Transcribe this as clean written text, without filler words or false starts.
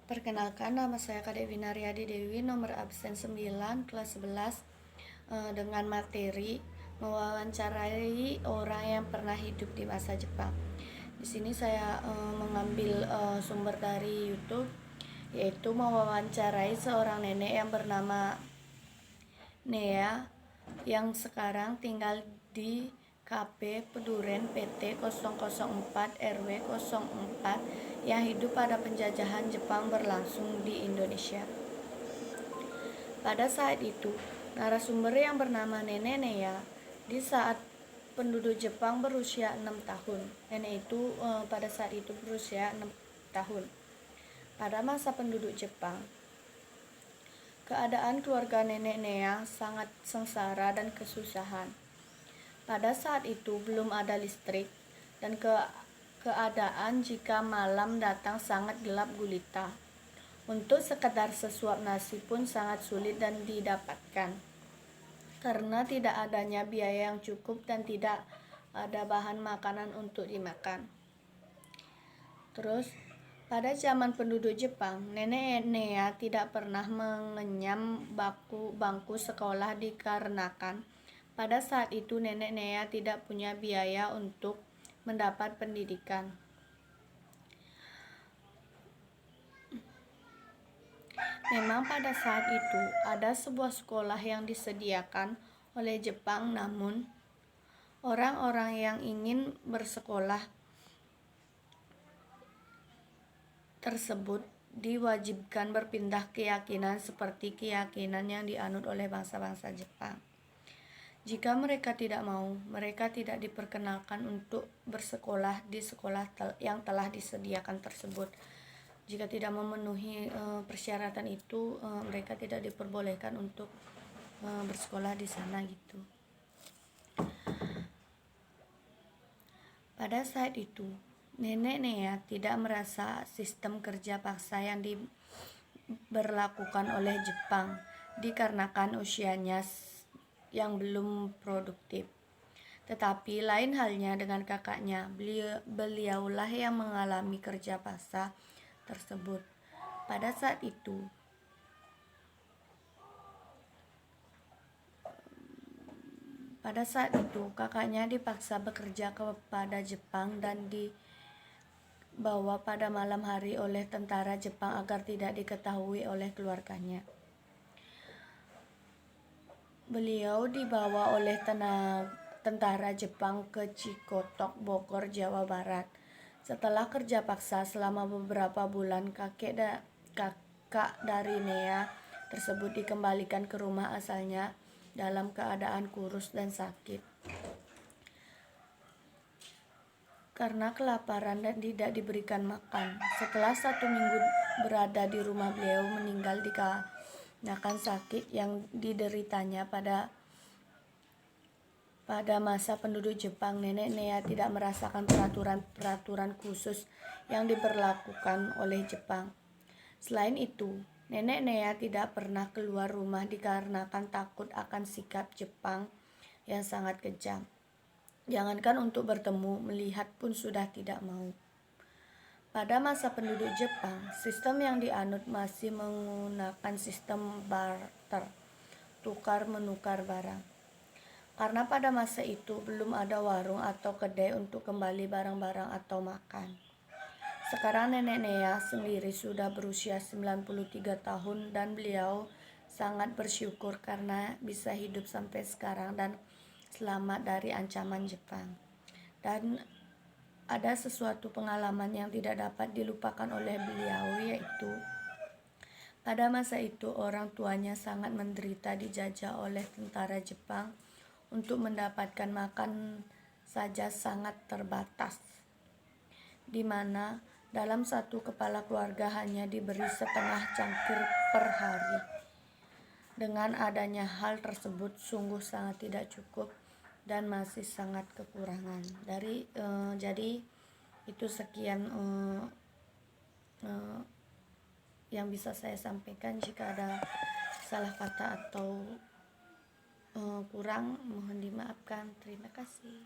Perkenalkan, nama saya Kadek Winariadi Dewi, nomor absen 9, kelas 11, dengan materi mewawancarai orang yang pernah hidup di masa Jepang. Di sini saya mengambil sumber dari YouTube, yaitu mewawancarai seorang nenek yang bernama Nea yang sekarang tinggal di KP Peduren PT 004 RW 04 yang hidup pada penjajahan Jepang berlangsung di Indonesia. Pada saat itu, narasumber yang bernama Nenek Nea di saat penduduk Jepang berusia 6 tahun. Nenek itu pada saat itu berusia 6 tahun. Pada masa penduduk Jepang, keadaan keluarga Nenek Nea sangat sengsara dan kesusahan. Pada saat itu belum ada listrik dan keadaan jika malam datang sangat gelap gulita. Untuk sekedar sesuap nasi pun sangat sulit dan didapatkan karena tidak adanya biaya yang cukup dan tidak ada bahan makanan untuk dimakan. Terus pada zaman penduduk Jepang, Nenek Nea tidak pernah mengenyam bangku sekolah dikarenakan pada saat itu Nenek Nea tidak punya biaya untuk mendapat pendidikan. Memang pada saat itu ada sebuah sekolah yang disediakan oleh Jepang, namun orang-orang yang ingin bersekolah tersebut diwajibkan berpindah keyakinan seperti keyakinan yang dianut oleh bangsa-bangsa Jepang. Jika mereka tidak mau, mereka tidak diperkenalkan untuk bersekolah di sekolah yang telah disediakan tersebut. Jika tidak memenuhi persyaratan itu, mereka tidak diperbolehkan untuk bersekolah di sana gitu. Pada saat itu, Nenek Nea tidak merasa sistem kerja paksa yang diberlakukan oleh Jepang dikarenakan usianya yang belum produktif. Tetapi lain halnya dengan kakaknya, beliaulah yang mengalami kerja paksa tersebut. Pada saat itu kakaknya dipaksa bekerja kepada Jepang dan dibawa pada malam hari oleh tentara Jepang agar tidak diketahui oleh keluarganya. Beliau dibawa oleh tentara Jepang ke Cikotok, Bogor, Jawa Barat. Setelah kerja paksa selama beberapa bulan, kakak dari Nea tersebut dikembalikan ke rumah asalnya dalam keadaan kurus dan sakit karena kelaparan dan tidak diberikan makan. Setelah 1 minggu berada di rumah, beliau meninggal dikarenakan sakit yang dideritanya. Pada masa penduduk Jepang, Nenek Nea tidak merasakan peraturan khusus yang diberlakukan oleh Jepang. Selain itu, Nenek Nea tidak pernah keluar rumah dikarenakan takut akan sikap Jepang yang sangat kejam. Jangankan untuk bertemu, melihat pun sudah tidak mau. Pada masa penduduk Jepang, sistem yang dianut masih menggunakan sistem barter, tukar-menukar barang. Karena pada masa itu belum ada warung atau kedai untuk kembali barang-barang atau makan. Sekarang Nenek Nea sendiri sudah berusia 93 tahun dan beliau sangat bersyukur karena bisa hidup sampai sekarang dan selamat dari ancaman Jepang. Dan ada sesuatu pengalaman yang tidak dapat dilupakan oleh beliau, yaitu pada masa itu orang tuanya sangat menderita dijajah oleh tentara Jepang. Untuk mendapatkan makan saja sangat terbatas, di mana dalam satu kepala keluarga hanya diberi setengah cangkir per hari. Dengan adanya hal tersebut sungguh sangat tidak cukup dan masih sangat kekurangan. Jadi itu sekian yang bisa saya sampaikan. Jika ada salah kata atau kurang, mohon dimaafkan. Terima kasih.